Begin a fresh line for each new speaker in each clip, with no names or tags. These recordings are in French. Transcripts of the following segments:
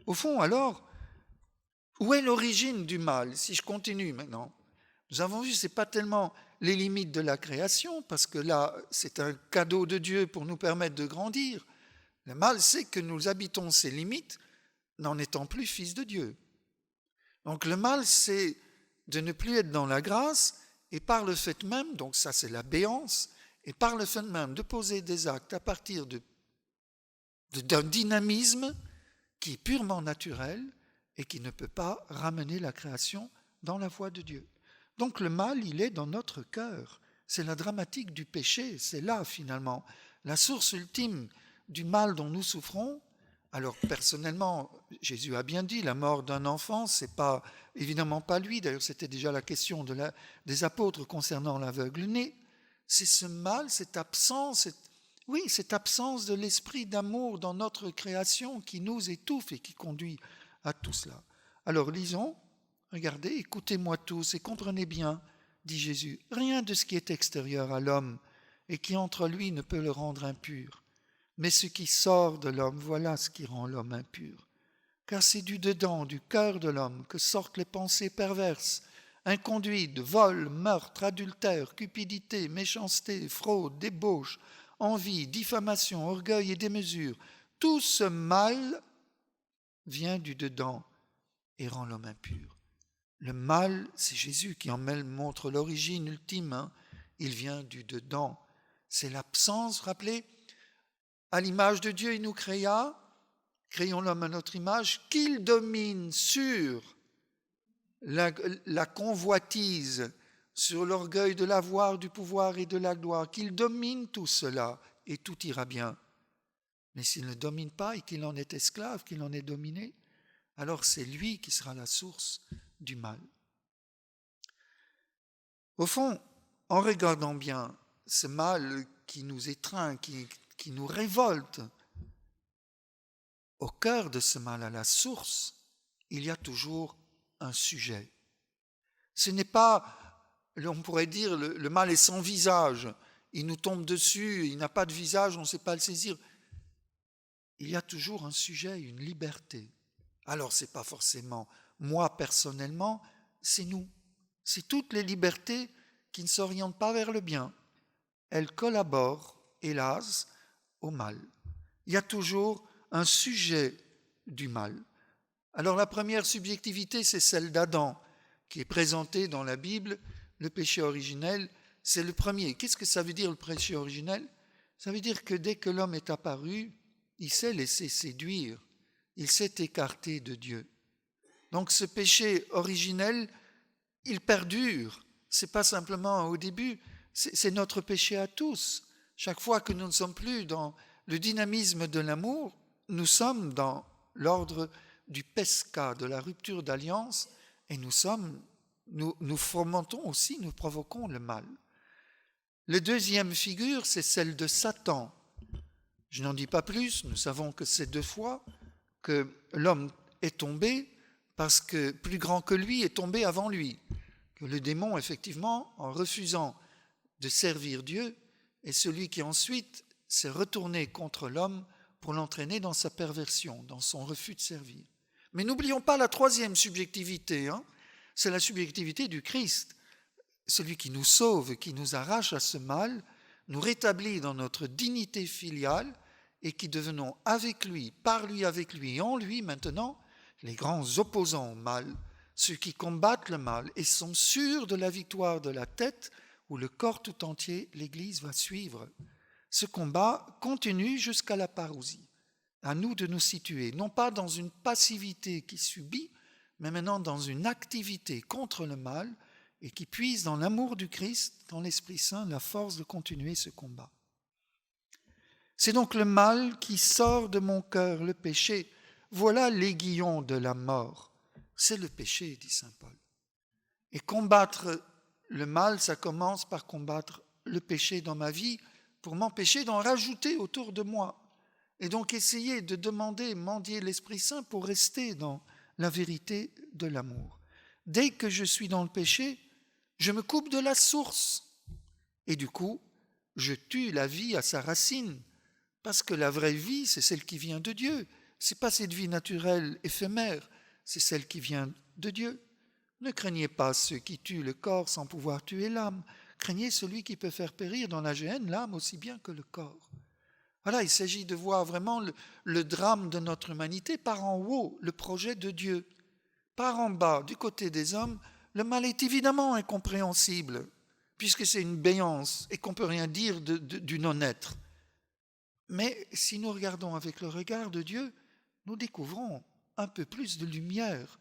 Au fond, alors, où est l'origine du mal? Si je continue maintenant, nous avons vu, ce n'est pas tellement les limites de la création, parce que là, c'est un cadeau de Dieu pour nous permettre de grandir. Le mal, c'est que nous habitons ces limites n'en étant plus fils de Dieu. Donc le mal, c'est de ne plus être dans la grâce, et par le fait même, donc ça c'est la béance, et par le fait même de poser des actes à partir d'un dynamisme qui est purement naturel et qui ne peut pas ramener la création dans la voie de Dieu. Donc le mal, il est dans notre cœur. C'est la dramatique du péché, c'est là finalement la source ultime du mal dont nous souffrons. Alors personnellement, Jésus a bien dit, la mort d'un enfant, c'est pas évidemment pas lui, d'ailleurs c'était déjà la question des apôtres concernant l'aveugle-né. C'est ce mal, cette absence, cette absence de l'esprit d'amour dans notre création qui nous étouffe et qui conduit à tout cela. Alors lisons, regardez, écoutez-moi tous et comprenez bien, dit Jésus, rien de ce qui est extérieur à l'homme et qui entre lui ne peut le rendre impur. Mais ce qui sort de l'homme, voilà ce qui rend l'homme impur. Car c'est du dedans, du cœur de l'homme, que sortent les pensées perverses, inconduites, vol, meurtre, adultère, cupidité, méchanceté, fraude, débauche, envie, diffamation, orgueil et démesure. Tout ce mal vient du dedans et rend l'homme impur. Le mal, c'est Jésus qui en montre l'origine ultime. Il vient du dedans. C'est l'absence, rappelez, à l'image de Dieu, il nous créons l'homme à notre image, qu'il domine sur la convoitise, sur l'orgueil de l'avoir, du pouvoir et de la gloire, qu'il domine tout cela et tout ira bien. Mais s'il ne domine pas et qu'il en est esclave, qu'il en est dominé, alors c'est lui qui sera la source du mal. Au fond, en regardant bien ce mal qui nous étreint, qui nous révolte, au cœur de ce mal, à la source, il y a toujours un sujet. Ce n'est pas, on pourrait dire, le mal est sans visage, il nous tombe dessus, il n'a pas de visage, on ne sait pas le saisir. Il y a toujours un sujet, une liberté. Alors ce n'est pas forcément moi personnellement, c'est nous. C'est toutes les libertés qui ne s'orientent pas vers le bien. Elles collaborent, hélas, au mal. Il y a toujours un sujet du mal. Alors la première subjectivité, c'est celle d'Adam, qui est présentée dans la Bible. Le péché originel, c'est le premier. Qu'est-ce que ça veut dire le péché originel? Ça veut dire que dès que l'homme est apparu, il s'est laissé séduire, il s'est écarté de Dieu. Donc ce péché originel, il perdure. C'est pas simplement au début, c'est notre péché à tous. Chaque fois que nous ne sommes plus dans le dynamisme de l'amour, nous sommes dans l'ordre du pesca, de la rupture d'alliance, et nous fomentons aussi, nous provoquons le mal. La deuxième figure, c'est celle de Satan. Je n'en dis pas plus, nous savons que c'est 2 fois que l'homme est tombé, parce que plus grand que lui est tombé avant lui. Que le démon, effectivement, en refusant de servir Dieu, est celui qui ensuite s'est retourné contre l'homme pour l'entraîner dans sa perversion, dans son refus de servir. Mais n'oublions pas la troisième subjectivité, c'est la subjectivité du Christ, celui qui nous sauve, qui nous arrache à ce mal, nous rétablit dans notre dignité filiale et qui devenons avec lui, par lui, avec lui et en lui maintenant les grands opposants au mal, ceux qui combattent le mal et sont sûrs de la victoire de la tête où le corps tout entier, l'Église, va suivre. Ce combat continue jusqu'à la parousie. À nous de nous situer, non pas dans une passivité qui subit, mais maintenant dans une activité contre le mal et qui puise dans l'amour du Christ, dans l'Esprit Saint, la force de continuer ce combat. C'est donc le mal qui sort de mon cœur, le péché. Voilà l'aiguillon de la mort. C'est le péché, dit saint Paul. Et combattre le mal, ça commence par combattre le péché dans ma vie pour m'empêcher d'en rajouter autour de moi. Et donc essayer de demander, mendier l'Esprit Saint pour rester dans la vérité de l'amour. Dès que je suis dans le péché, je me coupe de la source. Et du coup, je tue la vie à sa racine. Parce que la vraie vie, c'est celle qui vient de Dieu. Ce n'est pas cette vie naturelle éphémère, c'est celle qui vient de Dieu. Ne craignez pas ceux qui tuent le corps sans pouvoir tuer l'âme. Craignez celui qui peut faire périr dans la géhenne l'âme aussi bien que le corps. Voilà, il s'agit de voir vraiment le drame de notre humanité par en haut, le projet de Dieu. Par en bas, du côté des hommes, le mal est évidemment incompréhensible, puisque c'est une béance et qu'on ne peut rien dire du non-être. Mais si nous regardons avec le regard de Dieu, nous découvrons un peu plus de lumière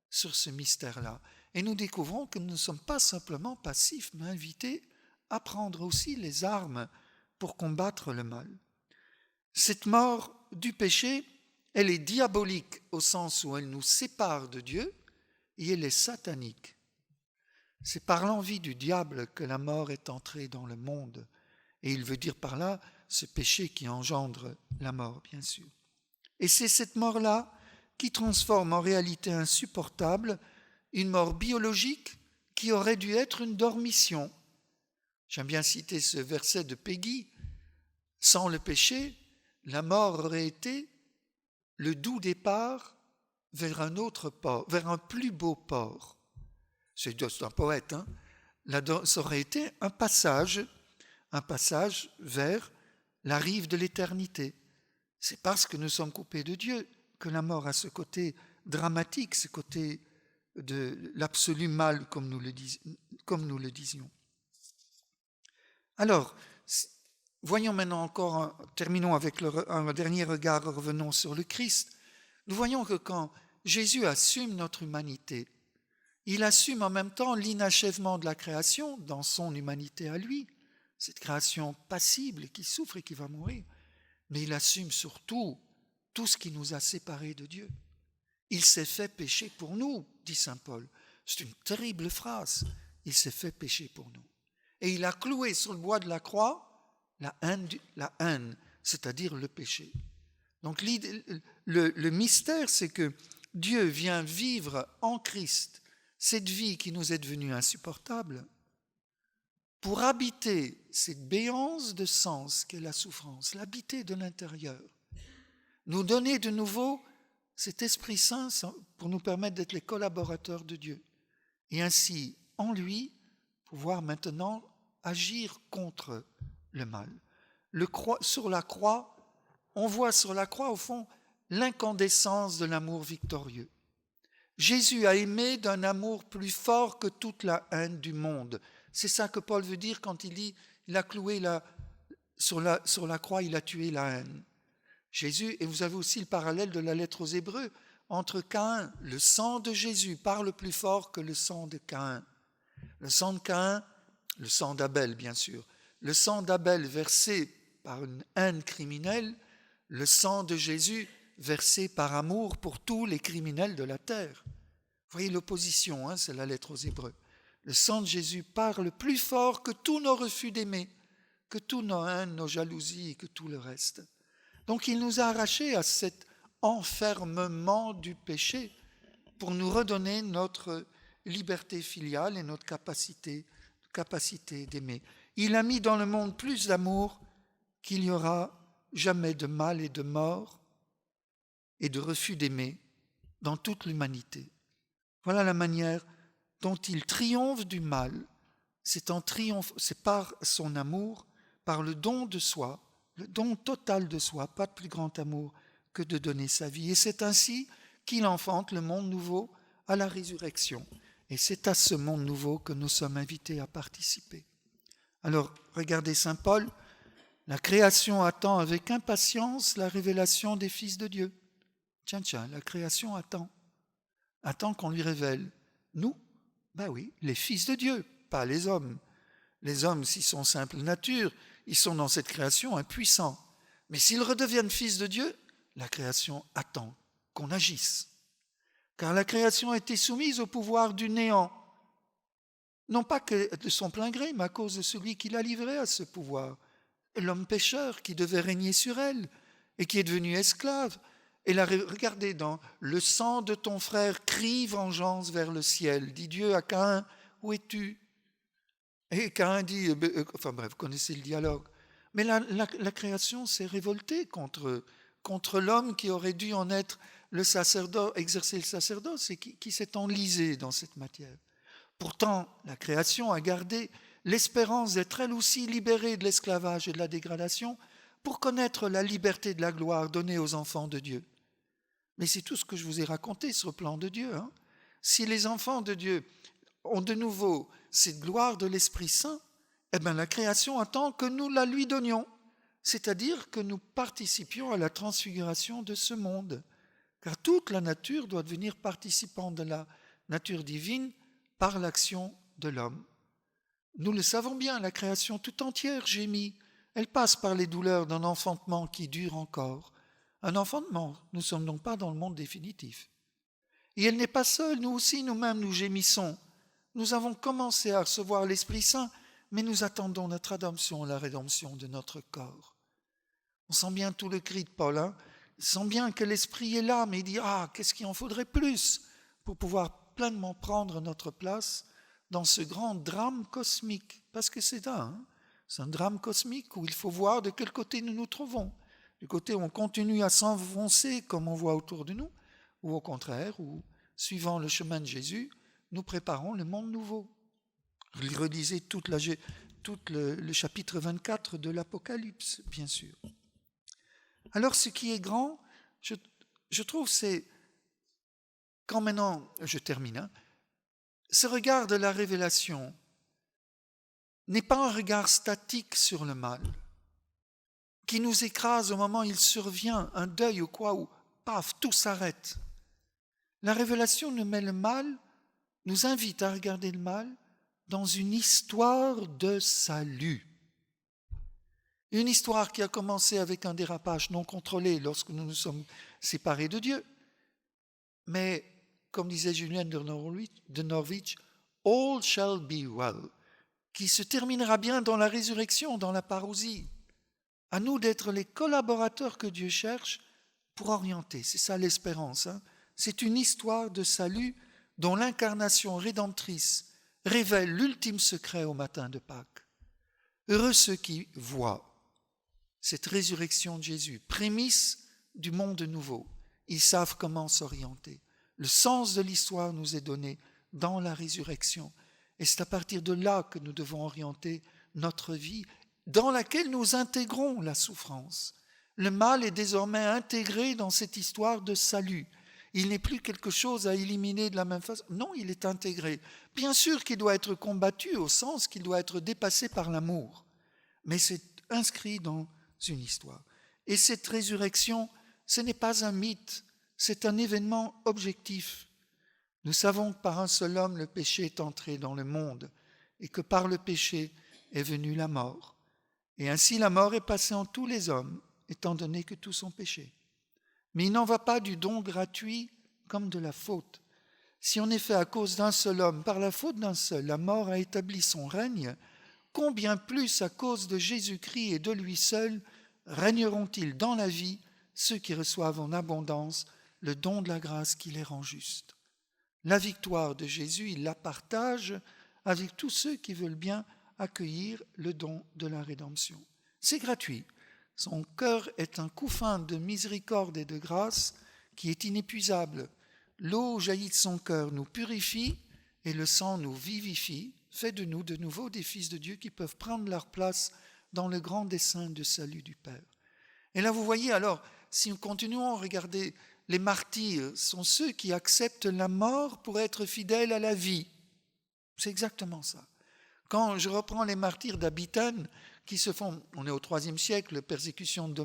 sur ce mystère-là. Et nous découvrons que nous ne sommes pas simplement passifs, mais invités à prendre aussi les armes pour combattre le mal. Cette mort du péché, elle est diabolique au sens où elle nous sépare de Dieu et elle est satanique. C'est par l'envie du diable que la mort est entrée dans le monde. Et il veut dire par là ce péché qui engendre la mort, bien sûr. Et c'est cette mort-là qui transforme en réalité insupportable une mort biologique qui aurait dû être une dormition. J'aime bien citer ce verset de Peggy. Sans le péché, la mort aurait été le doux départ vers un autre port, vers un plus beau port. C'est un poète, hein. Ça aurait été un passage vers la rive de l'éternité. C'est parce que nous sommes coupés de Dieu que la mort a ce côté dramatique, ce côté de l'absolu mal, comme nous le disions. Alors, voyons maintenant encore, terminons avec un dernier regard, revenons sur le Christ. Nous voyons que quand Jésus assume notre humanité, il assume en même temps l'inachèvement de la création dans son humanité à lui, cette création passible qui souffre et qui va mourir, mais il assume surtout tout ce qui nous a séparés de Dieu. Il s'est fait pécher pour nous, dit saint Paul. C'est une terrible phrase. Il s'est fait pécher pour nous. Et il a cloué sur le bois de la croix la haine, c'est-à-dire le péché. Donc le mystère, c'est que Dieu vient vivre en Christ cette vie qui nous est devenue insupportable pour habiter cette béance de sens qu'est la souffrance, l'habiter de l'intérieur, nous donner de nouveau cet Esprit Saint pour nous permettre d'être les collaborateurs de Dieu et ainsi, en lui, pouvoir maintenant agir contre le mal. Sur la croix, on voit sur la croix, au fond, l'incandescence de l'amour victorieux. Jésus a aimé d'un amour plus fort que toute la haine du monde. C'est ça que Paul veut dire quand il dit il a cloué sur la croix, il a tué la haine. Jésus, et vous avez aussi le parallèle de la lettre aux Hébreux, entre Caïn, le sang de Jésus parle plus fort que le sang de Caïn. Le sang de Caïn, le sang d'Abel bien sûr, le sang d'Abel versé par une haine criminelle, le sang de Jésus versé par amour pour tous les criminels de la terre. Vous voyez l'opposition, c'est la lettre aux Hébreux. Le sang de Jésus parle plus fort que tous nos refus d'aimer, que tous nos haines, nos jalousies, que tout le reste. Donc il nous a arrachés à cet enfermement du péché pour nous redonner notre liberté filiale et notre capacité d'aimer. Il a mis dans le monde plus d'amour qu'il n'y aura jamais de mal et de mort et de refus d'aimer dans toute l'humanité. Voilà la manière dont il triomphe du mal. C'est par son amour, par le don de soi, le don total de soi, pas de plus grand amour que de donner sa vie. Et c'est ainsi qu'il enfante le monde nouveau à la résurrection. Et c'est à ce monde nouveau que nous sommes invités à participer. Alors, regardez saint Paul, la création attend avec impatience la révélation des fils de Dieu. Tiens, la création attend qu'on lui révèle. Nous, oui, les fils de Dieu, pas les hommes. Les hommes, s'ils sont simple nature, ils sont dans cette création impuissants. Mais s'ils redeviennent fils de Dieu, la création attend qu'on agisse. Car la création a été soumise au pouvoir du néant. Non pas que de son plein gré, mais à cause de celui qui l'a livré à ce pouvoir. L'homme pécheur qui devait régner sur elle et qui est devenu esclave. Et là, regardez, dans le sang de ton frère crie vengeance vers le ciel, dit Dieu à Caïn, où es-tu? Et Caïn dit, vous connaissez le dialogue. Mais la création s'est révoltée contre contre l'homme qui aurait dû en être le sacerdoce, exercer le sacerdoce et qui s'est enlisé dans cette matière. Pourtant, la création a gardé l'espérance d'être elle aussi libérée de l'esclavage et de la dégradation pour connaître la liberté de la gloire donnée aux enfants de Dieu. Mais c'est tout ce que je vous ai raconté sur le plan de Dieu. Si les enfants de Dieu ont de nouveau cette gloire de l'Esprit Saint, eh bien la création attend que nous la lui donnions, c'est-à-dire que nous participions à la transfiguration de ce monde. Car toute la nature doit devenir participante de la nature divine par l'action de l'homme. Nous le savons bien, la création tout entière gémit. Elle passe par les douleurs d'un enfantement qui dure encore. Un enfantement, nous ne sommes donc pas dans le monde définitif. Et elle n'est pas seule, nous aussi, nous-mêmes, nous gémissons. Nous avons commencé à recevoir l'Esprit Saint, mais nous attendons notre adoption, la rédemption de notre corps. On sent bien tout le cri de Paul, On sent bien que l'Esprit est là, mais il dit, qu'est-ce qu'il en faudrait plus pour pouvoir pleinement prendre notre place dans ce grand drame cosmique, parce que c'est c'est un drame cosmique où il faut voir de quel côté nous nous trouvons. Du côté où on continue à s'enfoncer comme on voit autour de nous, ou au contraire, où, suivant le chemin de Jésus, nous préparons le monde nouveau. Relisez tout le chapitre 24 de l'Apocalypse, bien sûr. Alors ce qui est grand, je trouve, c'est, quand maintenant, je termine, ce regard de la révélation n'est pas un regard statique sur le mal, qui nous écrase au moment où il survient, un deuil ou quoi, où paf, tout s'arrête. La révélation nous met le mal, nous invite à regarder le mal dans une histoire de salut. Une histoire qui a commencé avec un dérapage non contrôlé lorsque nous nous sommes séparés de Dieu. Mais, comme disait Julien de Norwich, « all shall be well », qui se terminera bien dans la résurrection, dans la parousie. À nous d'être les collaborateurs que Dieu cherche pour orienter. C'est ça l'espérance. C'est une histoire de salut dont l'incarnation rédemptrice révèle l'ultime secret au matin de Pâques. Heureux ceux qui voient cette résurrection de Jésus, prémisse du monde nouveau. Ils savent comment s'orienter. Le sens de l'histoire nous est donné dans la résurrection. Et c'est à partir de là que nous devons orienter notre vie, dans laquelle nous intégrons la souffrance. Le mal est désormais intégré dans cette histoire de salut. Il n'est plus quelque chose à éliminer de la même façon. Non, il est intégré. Bien sûr qu'il doit être combattu au sens qu'il doit être dépassé par l'amour. Mais c'est inscrit dans une histoire. Et cette résurrection, ce n'est pas un mythe, c'est un événement objectif. Nous savons que par un seul homme, le péché est entré dans le monde et que par le péché est venue la mort. Et ainsi la mort est passée en tous les hommes, étant donné que tous ont péché. Mais il n'en va pas du don gratuit comme de la faute. Si en effet, à cause d'un seul homme, par la faute d'un seul, la mort a établi son règne, combien plus à cause de Jésus-Christ et de lui seul régneront-ils dans la vie ceux qui reçoivent en abondance le don de la grâce qui les rend justes. La victoire de Jésus, il la partage avec tous ceux qui veulent bien accueillir le don de la rédemption. C'est gratuit. Son cœur est un couffin de miséricorde et de grâce qui est inépuisable. L'eau jaillit de son cœur nous purifie et le sang nous vivifie, fait de nous de nouveau des fils de Dieu qui peuvent prendre leur place dans le grand dessein de salut du Père. Et là, vous voyez, alors, si nous continuons à regarder, les martyrs sont ceux qui acceptent la mort pour être fidèles à la vie. C'est exactement ça. Quand je reprends les martyrs d'Abitène, qui se font, on est au IIIe siècle, persécution de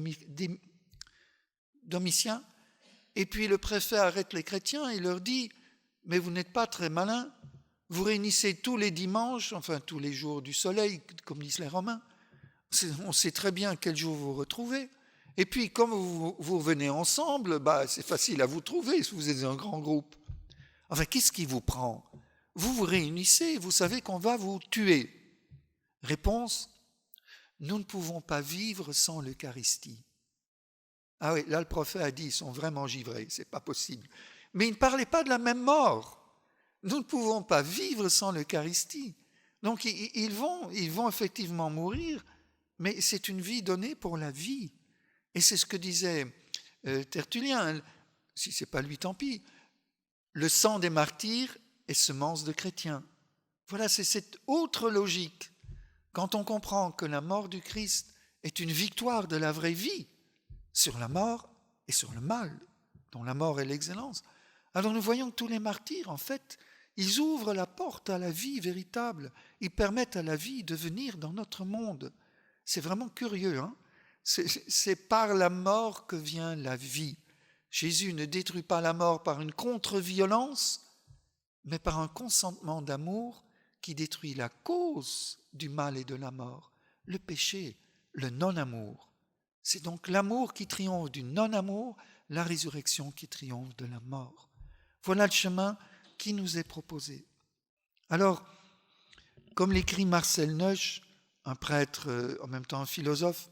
Domitien, et puis le préfet arrête les chrétiens et leur dit « Mais vous n'êtes pas très malins, vous réunissez tous les dimanches, enfin tous les jours du soleil, comme disent les Romains, on sait très bien quel jour vous vous retrouvez. Et puis, comme vous venez ensemble, c'est facile à vous trouver si vous êtes un grand groupe. Enfin, qu'est-ce qui vous prend ? Vous vous réunissez, vous savez qu'on va vous tuer. Réponse, nous ne pouvons pas vivre sans l'Eucharistie. Ah oui, là le prophète a dit, ils sont vraiment givrés, c'est pas possible. Mais il ne parlait pas de la même mort. Nous ne pouvons pas vivre sans l'Eucharistie. Donc, ils vont effectivement mourir, mais c'est une vie donnée pour la vie. Et c'est ce que disait Tertullien. Si ce n'est pas lui, tant pis. Le sang des martyrs est semence de chrétiens. Voilà, c'est cette autre logique. Quand on comprend que la mort du Christ est une victoire de la vraie vie sur la mort et sur le mal, dont la mort est l'excellence, alors nous voyons que tous les martyrs, en fait, ils ouvrent la porte à la vie véritable. Ils permettent à la vie de venir dans notre monde. C'est vraiment curieux, hein? C'est par la mort que vient la vie. Jésus ne détruit pas la mort par une contre-violence, mais par un consentement d'amour qui détruit la cause du mal et de la mort, le péché, le non-amour. C'est donc l'amour qui triomphe du non-amour, la résurrection qui triomphe de la mort. Voilà le chemin qui nous est proposé. Alors, comme l'écrit Marcel Neusch, un prêtre, en même temps un philosophe,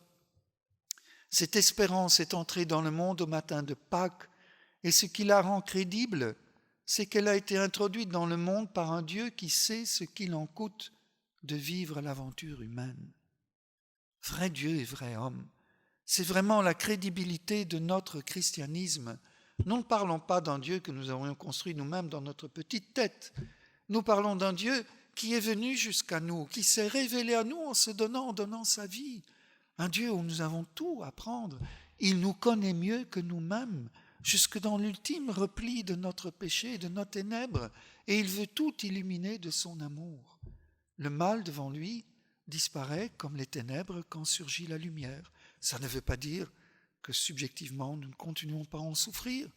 cette espérance est entrée dans le monde au matin de Pâques, et ce qui la rend crédible, c'est qu'elle a été introduite dans le monde par un Dieu qui sait ce qu'il en coûte de vivre l'aventure humaine. Vrai Dieu et vrai homme, c'est vraiment la crédibilité de notre christianisme. Nous ne parlons pas d'un Dieu que nous avons construit nous-mêmes dans notre petite tête. Nous parlons d'un Dieu qui est venu jusqu'à nous, qui s'est révélé à nous en donnant sa vie. Un Dieu où nous avons tout à prendre. Il nous connaît mieux que nous-mêmes, jusque dans l'ultime repli de notre péché, de nos ténèbres, et il veut tout illuminer de son amour. Le mal devant lui disparaît comme les ténèbres quand surgit la lumière. Ça ne veut pas dire que subjectivement nous ne continuons pas à en souffrir,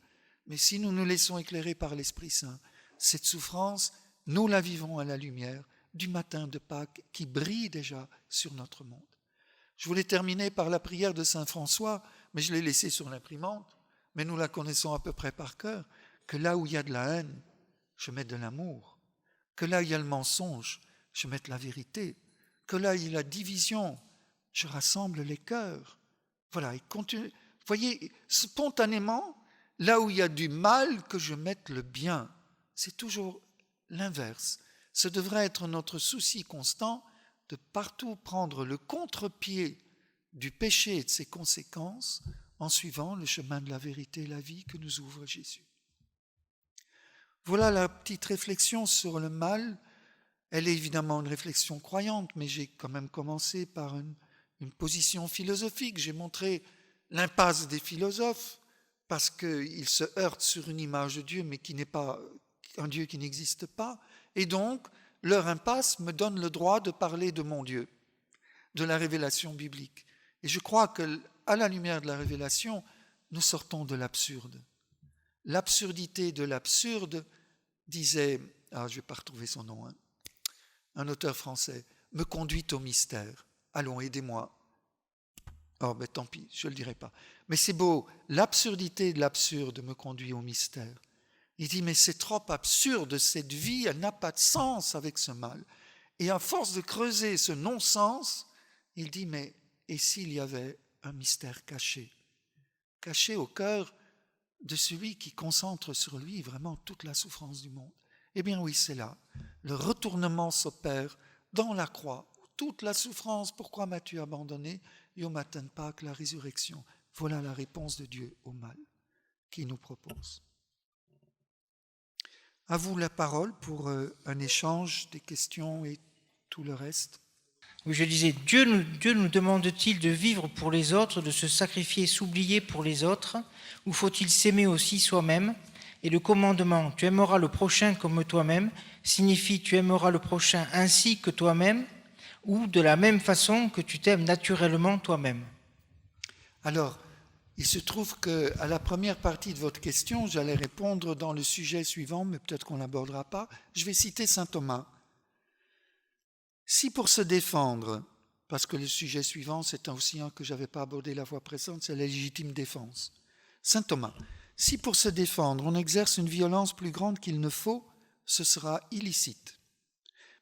mais si nous nous laissons éclairer par l'Esprit Saint, cette souffrance, nous la vivons à la lumière du matin de Pâques qui brille déjà sur notre monde. Je voulais terminer par la prière de Saint François, mais je l'ai laissée sur l'imprimante, mais nous la connaissons à peu près par cœur, que là où il y a de la haine, je mette de l'amour, que là où il y a le mensonge, je mette la vérité, que là où il y a la division, je rassemble les cœurs. Voilà, il continue. Vous voyez, spontanément, là où il y a du mal, que je mette le bien. C'est toujours l'inverse. Ce devrait être notre souci constant de partout prendre le contre-pied du péché et de ses conséquences en suivant le chemin de la vérité et la vie que nous ouvre Jésus. Voilà la petite réflexion sur le mal. Elle est évidemment une réflexion croyante, mais j'ai quand même commencé par une position philosophique. J'ai montré l'impasse des philosophes parce qu'ils se heurtent sur une image de Dieu, mais qui n'est pas un Dieu qui n'existe pas. Et donc, leur impasse me donne le droit de parler de mon Dieu, de la révélation biblique. Et je crois qu'à la lumière de la révélation, nous sortons de l'absurde. L'absurdité de l'absurde, disait, je ne vais pas retrouver son nom, un auteur français, me conduit au mystère. Allons, aidez-moi. Oh, ben tant pis, je ne le dirai pas. Mais c'est beau, l'absurdité de l'absurde me conduit au mystère. Il dit, mais c'est trop absurde, cette vie, elle n'a pas de sens avec ce mal. Et à force de creuser ce non-sens, il dit, mais et s'il y avait un mystère caché au cœur de celui qui concentre sur lui vraiment toute la souffrance du monde? Eh bien oui, c'est là. Le retournement s'opère dans la croix. Toute la souffrance, pourquoi m'as-tu abandonné? Et au matin de Pâques, la résurrection. Voilà la réponse de Dieu au mal qu'il nous propose. À vous la parole pour un échange des questions et tout le reste.
Oui, je disais, Dieu nous demande-t-il de vivre pour les autres, de se sacrifier, s'oublier pour les autres, ou faut-il s'aimer aussi soi-même? Et le commandement, tu aimeras le prochain comme toi-même, signifie tu aimeras le prochain ainsi que toi-même, ou de la même façon que tu t'aimes naturellement toi-même?
Alors, il se trouve qu'à la première partie de votre question, j'allais répondre dans le sujet suivant, mais peut-être qu'on ne l'abordera pas. Je vais citer saint Thomas. Si pour se défendre, parce que le sujet suivant, c'est aussi un que je n'avais pas abordé la fois précédente, c'est la légitime défense. Saint Thomas, si pour se défendre, on exerce une violence plus grande qu'il ne faut, ce sera illicite.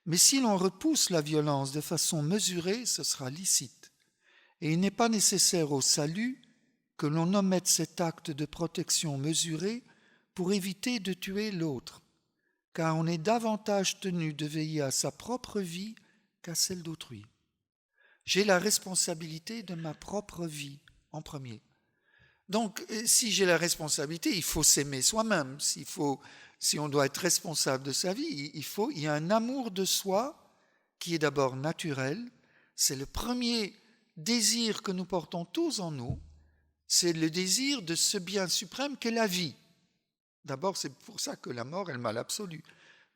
Mais si l'on repousse la violence de façon mesurée, ce sera licite. Et il n'est pas nécessaire au salut que l'on omette cet acte de protection mesurée pour éviter de tuer l'autre, car on est davantage tenu de veiller à sa propre vie qu'à celle d'autrui. J'ai la responsabilité de ma propre vie en premier. Donc, si j'ai la responsabilité, il faut s'aimer soi-même. Si on doit être responsable de sa vie, il y a un amour de soi qui est d'abord naturel. C'est le premier désir que nous portons tous en nous. C'est le désir de ce bien suprême qu'est la vie. D'abord, c'est pour ça que la mort est le mal absolu.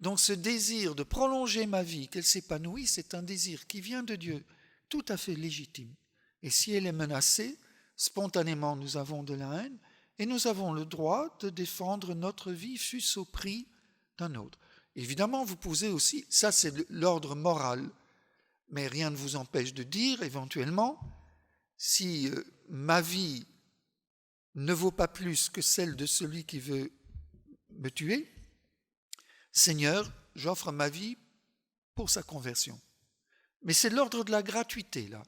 Donc ce désir de prolonger ma vie, qu'elle s'épanouisse, c'est un désir qui vient de Dieu, tout à fait légitime. Et si elle est menacée, spontanément nous avons de la haine et nous avons le droit de défendre notre vie, fût-ce au prix d'un autre. Évidemment, vous posez aussi, ça c'est l'ordre moral, mais rien ne vous empêche de dire éventuellement, si ma vie ne vaut pas plus que celle de celui qui veut me tuer, Seigneur, j'offre ma vie pour sa conversion. Mais c'est l'ordre de la gratuité, là.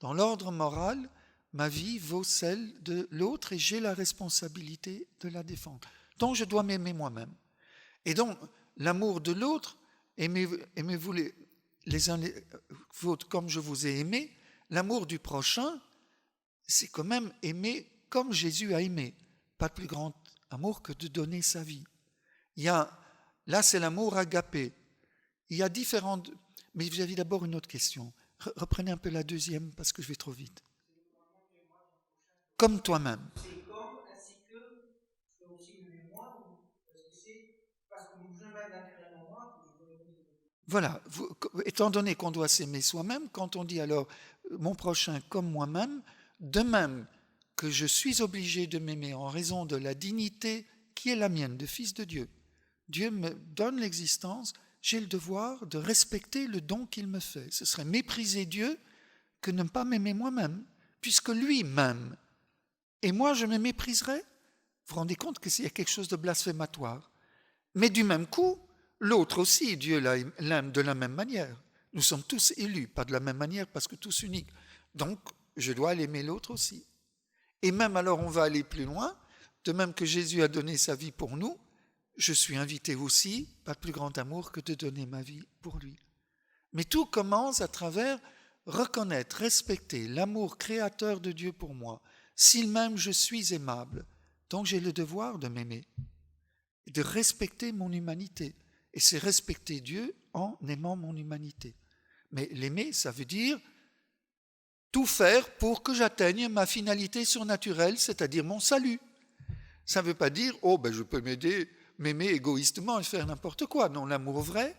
Dans l'ordre moral, ma vie vaut celle de l'autre et j'ai la responsabilité de la défendre. Donc je dois m'aimer moi-même. Et donc, l'amour de l'autre, aimez-vous les uns les autres comme je vous ai aimé, l'amour du prochain, c'est quand même aimer comme Jésus a aimé. Pas de plus grand amour que de donner sa vie. Là, c'est l'amour agapé. Il y a différentes... Mais vous avez d'abord une autre question. Reprenez un peu la deuxième, parce que je vais trop vite. Comme toi-même.
C'est comme, ainsi que, je peux aussi m'aimer moi, parce que c'est parce que je m'aime naturellement moi que je veux aimer.
Voilà. Étant donné qu'on doit s'aimer soi-même, quand on dit alors mon prochain comme moi-même, de même que je suis obligé de m'aimer en raison de la dignité qui est la mienne, de fils de Dieu. Dieu me donne l'existence, j'ai le devoir de respecter le don qu'il me fait. Ce serait mépriser Dieu que ne pas m'aimer moi-même, puisque lui m'aime. Et moi, je me mépriserais. Vous vous rendez compte que s'il y a quelque chose de blasphématoire. Mais du même coup, l'autre aussi, Dieu l'aime de la même manière. Nous sommes tous élus, pas de la même manière parce que tous uniques. Donc, je dois l'aimer l'autre aussi. Et même alors, on va aller plus loin. De même que Jésus a donné sa vie pour nous, je suis invité aussi, pas de plus grand amour que de donner ma vie pour lui. Mais tout commence à travers reconnaître, respecter l'amour créateur de Dieu pour moi. S'il m'aime, je suis aimable. Donc j'ai le devoir de m'aimer, de respecter mon humanité. Et c'est respecter Dieu en aimant mon humanité. Mais l'aimer, ça veut dire tout faire pour que j'atteigne ma finalité surnaturelle, c'est-à-dire mon salut. Ça ne veut pas dire, je peux m'aimer égoïstement et faire n'importe quoi. Non, l'amour vrai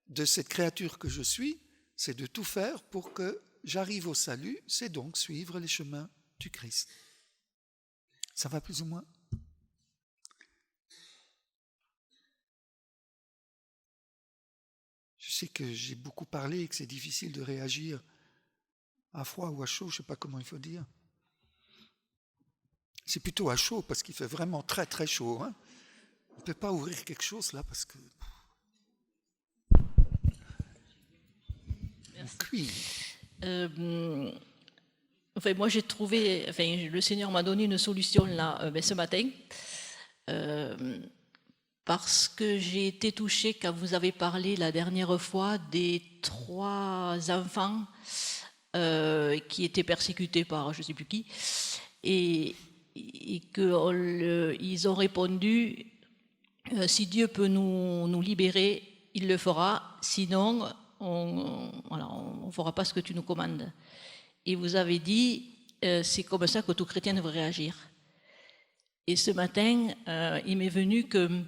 de cette créature que je suis, c'est de tout faire pour que j'arrive au salut, c'est donc suivre les chemins du Christ. Ça va plus ou moins ? Je sais que j'ai beaucoup parlé et que c'est difficile de réagir à froid ou à chaud, je ne sais pas comment il faut dire. C'est plutôt à chaud parce qu'il fait vraiment très très chaud. Hein. On ne peut pas ouvrir quelque chose là parce que...
Merci. Moi j'ai trouvé, le Seigneur m'a donné une solution là ce matin parce que j'ai été touchée quand vous avez parlé la dernière fois des 3 enfants qui étaient persécutés par je ne sais plus qui et qu'ils ont répondu si Dieu peut nous libérer, il le fera, sinon on ne fera pas ce que tu nous commandes. Et vous avez dit, c'est comme ça que tout chrétien devrait réagir. Et ce matin, il m'est venu que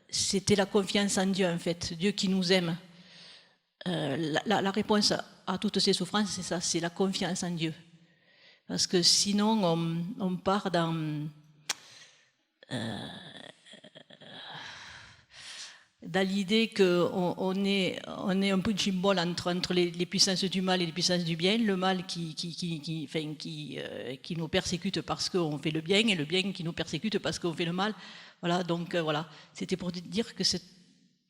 c'était la confiance en Dieu, en fait, Dieu qui nous aime. La réponse à toutes ces souffrances, c'est ça, c'est la confiance en Dieu. Parce que sinon, on part dans l'idée qu'on est un peu de symbole entre les puissances du mal et les puissances du bien, le mal qui nous persécute parce qu'on fait le bien et le bien qui nous persécute parce qu'on fait le mal. Voilà, donc voilà, c'était pour dire que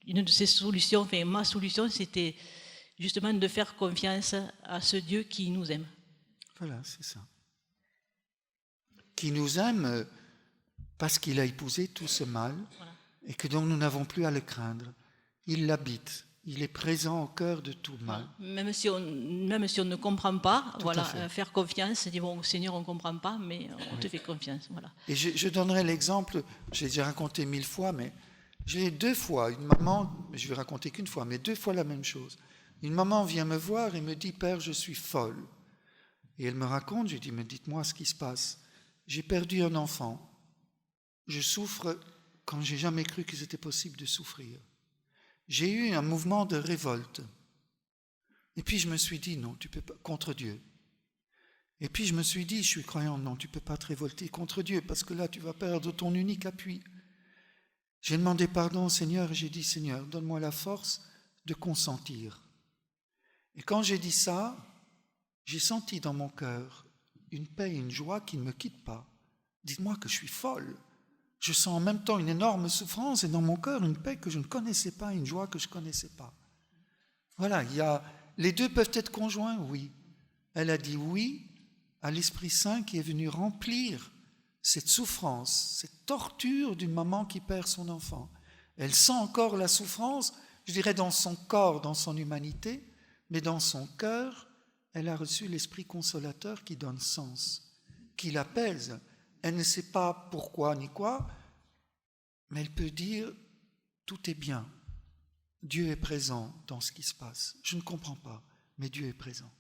une de ces solutions, ma solution, c'était justement de faire confiance à ce Dieu qui nous aime.
Voilà, c'est ça. Qui nous aime parce qu'il a épousé tout ce mal. Voilà. Et que donc nous n'avons plus à le craindre. Il l'habite. Il est présent au cœur de tout mal.
Même si on ne comprend pas,
Tout
voilà,
à fait.
faire confiance, dire bon Seigneur, on ne comprend pas, mais on te fait confiance. Voilà.
Et je donnerai l'exemple, j'ai déjà raconté 1000 fois, mais j'ai 2 fois, une maman, je vais raconter qu'une fois, mais 2 fois la même chose. Une maman vient me voir et me dit, Père, je suis folle. Et elle me raconte, je lui dis, mais dites-moi ce qui se passe. J'ai perdu un enfant. Je souffre quand j'ai jamais cru que c'était possible de souffrir. J'ai eu un mouvement de révolte. Et puis je me suis dit, non, tu peux pas, contre Dieu. Et puis je me suis dit, je suis croyant, non, tu ne peux pas te révolter contre Dieu, parce que là, tu vas perdre ton unique appui. J'ai demandé pardon au Seigneur et j'ai dit, Seigneur, donne-moi la force de consentir. Et quand j'ai dit ça, j'ai senti dans mon cœur une paix et une joie qui ne me quittent pas. Dites-moi que je suis folle. Je sens en même temps une énorme souffrance et dans mon cœur une paix que je ne connaissais pas, une joie que je ne connaissais pas. Voilà, les deux peuvent être conjoints, oui. Elle a dit oui à l'Esprit Saint qui est venu remplir cette souffrance, cette torture d'une maman qui perd son enfant. Elle sent encore la souffrance, je dirais dans son corps, dans son humanité, mais dans son cœur, elle a reçu l'Esprit consolateur qui donne sens, qui l'apaise. Elle ne sait pas pourquoi ni quoi, mais elle peut dire tout est bien. Dieu est présent dans ce qui se passe. Je ne comprends pas, mais Dieu est présent.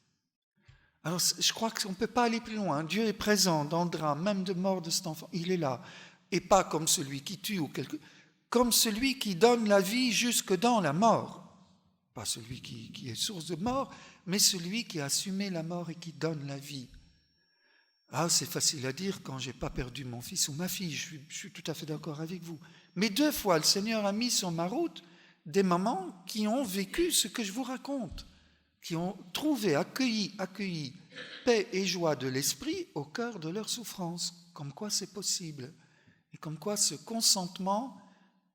Alors, je crois qu'on ne peut pas aller plus loin. Dieu est présent dans le drame, même de mort de cet enfant. Il est là. Et pas comme celui qui tue ou comme celui qui donne la vie jusque dans la mort. Pas celui qui est source de mort, mais celui qui a assumé la mort et qui donne la vie. Ah, c'est facile à dire quand je n'ai pas perdu mon fils ou ma fille. Je suis tout à fait d'accord avec vous. Mais 2 fois, le Seigneur a mis sur ma route des mamans qui ont vécu ce que je vous raconte, qui ont trouvé, accueilli paix et joie de l'esprit au cœur de leur souffrance, comme quoi c'est possible, et comme quoi ce consentement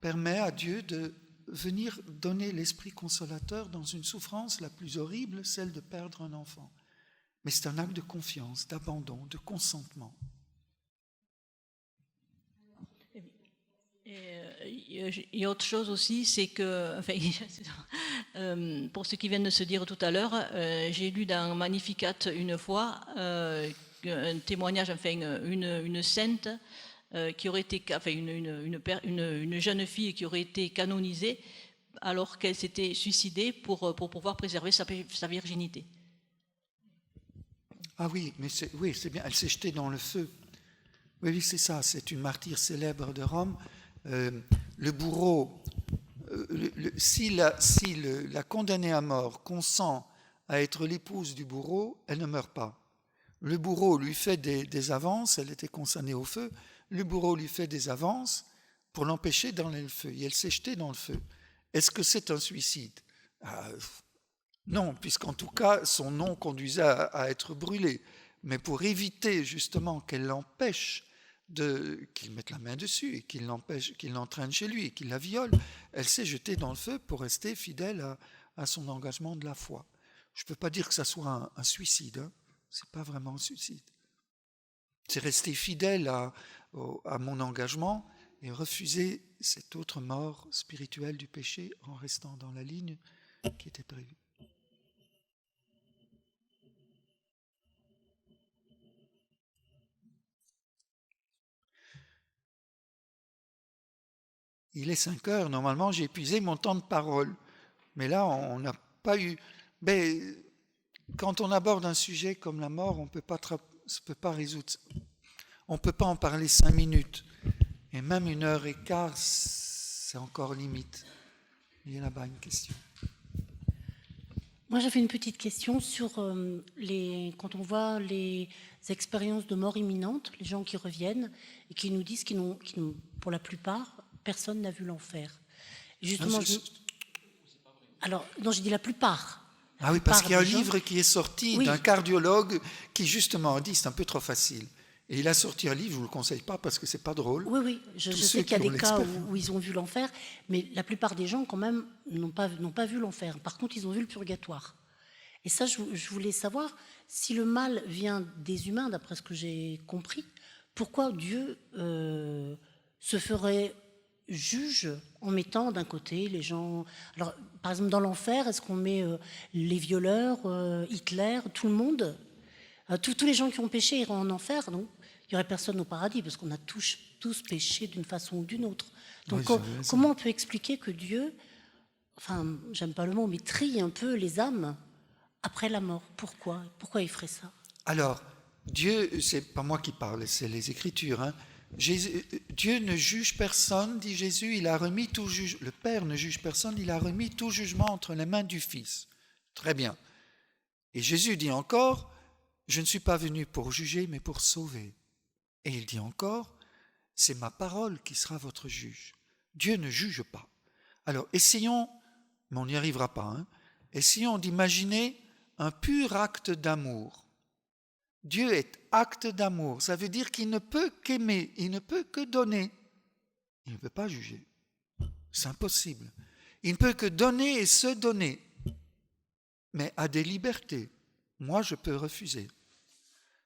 permet à Dieu de venir donner l'esprit consolateur dans une souffrance la plus horrible, celle de perdre un enfant. Mais c'est un acte de confiance, d'abandon, de consentement.
Et autre chose aussi, c'est que, enfin, pour ce qui vient de se dire tout à l'heure, j'ai lu dans Magnificat une fois un témoignage, enfin une sainte qui aurait été, enfin une jeune fille qui aurait été canonisée alors qu'elle s'était suicidée pour pouvoir préserver sa virginité.
Ah oui, mais c'est bien, elle s'est jetée dans le feu. Oui, c'est ça, c'est une martyre célèbre de Rome. Le bourreau, si la condamnée à mort consent à être l'épouse du bourreau, elle ne meurt pas. Le bourreau lui fait des avances, elle était condamnée au feu, le bourreau lui fait des avances pour l'empêcher d'enlever le feu, et elle s'est jetée dans le feu. Est-ce que c'est un suicide ? Non, puisqu'en tout cas, son nom conduisait à être brûlé. Mais pour éviter justement qu'elle l'empêche, qu'il mette la main dessus et qu'il l'entraîne chez lui et qu'il la viole, elle s'est jetée dans le feu pour rester fidèle à son engagement de la foi. Je ne peux pas dire que ça soit un suicide, hein. Ce n'est pas vraiment un suicide. C'est rester fidèle à mon engagement et refuser cette autre mort spirituelle du péché en restant dans la ligne qui était prévue. Il est 5 heures, normalement j'ai épuisé mon temps de parole. Mais là, on n'a pas eu... Mais quand on aborde un sujet comme la mort, on ne peut pas résoudre... On ne peut pas en parler 5 minutes. Et même 1h15, c'est encore limite. Il y a là-bas une question.
Moi, j'avais une petite question sur quand on voit les expériences de mort imminente, les gens qui reviennent et qui nous disent pour la plupart, personne n'a vu l'enfer. Justement, alors, non, j'ai dit la plupart.
Ah oui, parce qu'il y a un livre qui est sorti d'un cardiologue qui justement a dit c'est un peu trop facile. Et il a sorti un livre, je ne vous le conseille pas parce que c'est pas drôle.
Oui, je sais qu'il y a des cas où ils ont vu l'enfer, mais la plupart des gens quand même n'ont pas vu l'enfer. Par contre, ils ont vu le purgatoire. Et ça, je voulais savoir si le mal vient des humains, d'après ce que j'ai compris, pourquoi Dieu se ferait juge en mettant d'un côté les gens... Alors, par exemple, dans l'enfer, est-ce qu'on met les violeurs, Hitler, tout le monde tous les gens qui ont péché iront en enfer, non? Il n'y aurait personne au paradis, parce qu'on a tous péché d'une façon ou d'une autre. Donc,
Oui,
comment on peut expliquer que Dieu, enfin, j'aime pas le mot, mais trie un peu les âmes après la mort? Pourquoi il ferait ça?
Alors, Dieu, c'est pas moi qui parle, c'est les Écritures. Hein. Dieu ne juge personne, dit Jésus, il a remis tout jugement. Le Père ne juge personne, il a remis tout jugement entre les mains du Fils. Très bien. Et Jésus dit encore, je ne suis pas venu pour juger, mais pour sauver. Et il dit encore, c'est ma parole qui sera votre juge. Dieu ne juge pas. Alors, essayons, mais on n'y arrivera pas, hein, essayons d'imaginer un pur acte d'amour. Dieu est acte d'amour. Ça veut dire qu'il ne peut qu'aimer, il ne peut que donner. Il ne peut pas juger. C'est impossible. Il ne peut que donner et se donner, mais à des libertés. Moi, je peux refuser.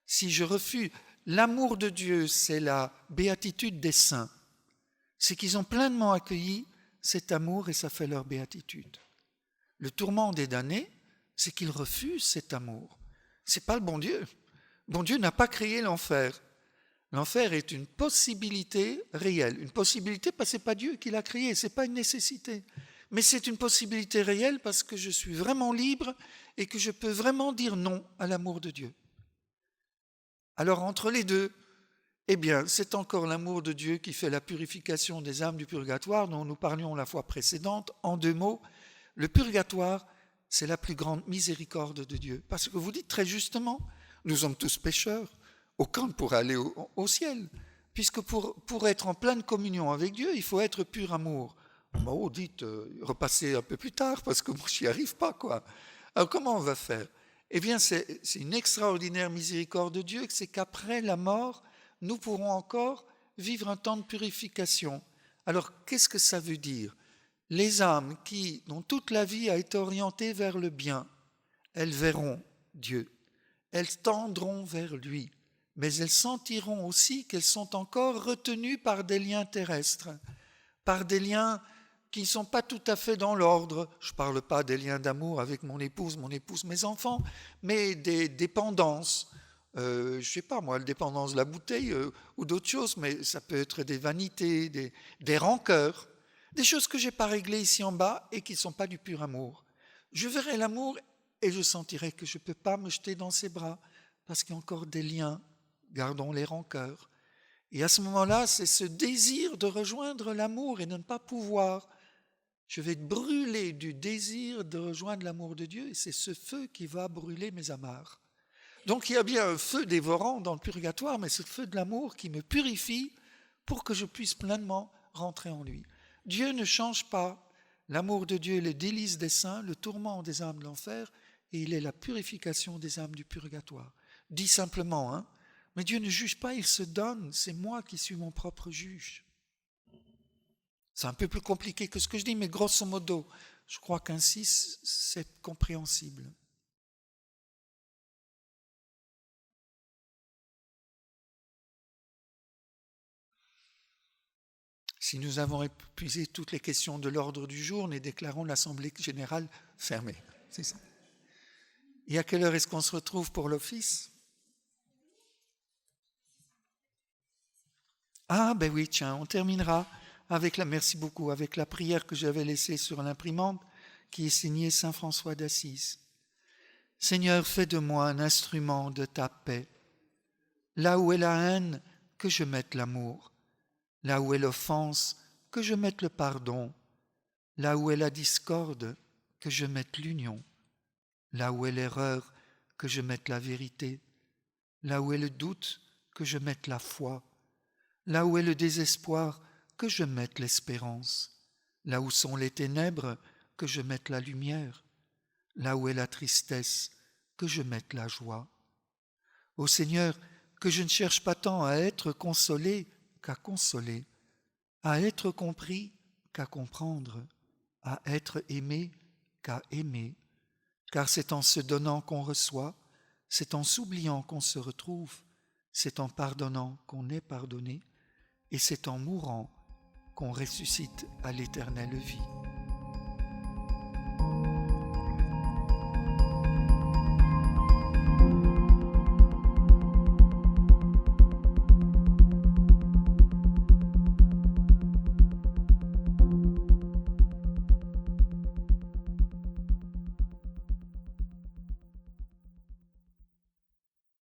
Si je refuse, l'amour de Dieu, c'est la béatitude des saints. C'est qu'ils ont pleinement accueilli cet amour et ça fait leur béatitude. Le tourment des damnés, c'est qu'ils refusent cet amour. C'est pas le bon Dieu. Le bon Dieu n'a pas créé l'enfer. L'enfer est une possibilité réelle. Une possibilité parce que ce n'est pas Dieu qui l'a créé, ce n'est pas une nécessité. Mais c'est une possibilité réelle parce que je suis vraiment libre et que je peux vraiment dire non à l'amour de Dieu. Alors entre les deux, eh bien, c'est encore l'amour de Dieu qui fait la purification des âmes du purgatoire dont nous parlions la fois précédente. En 2 mots, le purgatoire, c'est la plus grande miséricorde de Dieu. Parce que vous dites très justement, nous sommes tous pécheurs, aucun ne pourra aller au ciel. Puisque pour être en pleine communion avec Dieu, il faut être pur amour. Bon, dites, repassez un peu plus tard parce que moi, je n'y arrive pas, quoi. Alors comment on va faire? Eh bien, c'est une extraordinaire miséricorde de Dieu, c'est qu'après la mort, nous pourrons encore vivre un temps de purification. Alors, qu'est-ce que ça veut dire? Les âmes dont toute la vie a été orientée vers le bien, elles verront Dieu, elles tendront vers lui, mais elles sentiront aussi qu'elles sont encore retenues par des liens terrestres, par des liens qui ne sont pas tout à fait dans l'ordre. Je ne parle pas des liens d'amour avec mon épouse, mes enfants, mais des dépendances. Je ne sais pas moi, la dépendance de la bouteille ou d'autres choses, mais ça peut être des vanités, des rancœurs, des choses que je n'ai pas réglées ici en bas et qui ne sont pas du pur amour. Je verrai l'amour et je sentirai que je ne peux pas me jeter dans ses bras parce qu'il y a encore des liens, gardons les rancœurs. Et à ce moment-là, c'est ce désir de rejoindre l'amour et de ne pas pouvoir. Je vais être brûlé du désir de rejoindre l'amour de Dieu et c'est ce feu qui va brûler mes amarres. Donc il y a bien un feu dévorant dans le purgatoire, mais c'est le feu de l'amour qui me purifie pour que je puisse pleinement rentrer en lui. Dieu ne change pas. L'amour de Dieu est le délice des saints, le tourment des âmes de l'enfer, et il est la purification des âmes du purgatoire. Dit simplement, hein, mais Dieu ne juge pas, il se donne, c'est moi qui suis mon propre juge. C'est un peu plus compliqué que ce que je dis, mais grosso modo, je crois qu'ainsi c'est compréhensible. Si nous avons épuisé toutes les questions de l'ordre du jour, nous déclarons l'Assemblée générale fermée. C'est ça. Et à quelle heure est-ce qu'on se retrouve pour l'office? Ah ben oui, tiens, on terminera merci beaucoup, avec la prière que j'avais laissée sur l'imprimante, qui est signée Saint François d'Assise. Seigneur, fais de moi un instrument de ta paix. Là où est la haine, que je mette l'amour. Là où est l'offense, que je mette le pardon. Là où est la discorde, que je mette l'union. Là où est l'erreur, que je mette la vérité. Là où est le doute, que je mette la foi. Là où est le désespoir, que je mette l'espérance. Là où sont les ténèbres, que je mette la lumière. Là où est la tristesse, que je mette la joie. Ô Seigneur, que je ne cherche pas tant à être consolé qu'à consoler, à être compris qu'à comprendre, à être aimé qu'à aimer, car c'est en se donnant qu'on reçoit, c'est en s'oubliant qu'on se retrouve, c'est en pardonnant qu'on est pardonné, et c'est en mourant qu'on ressuscite à l'éternelle vie.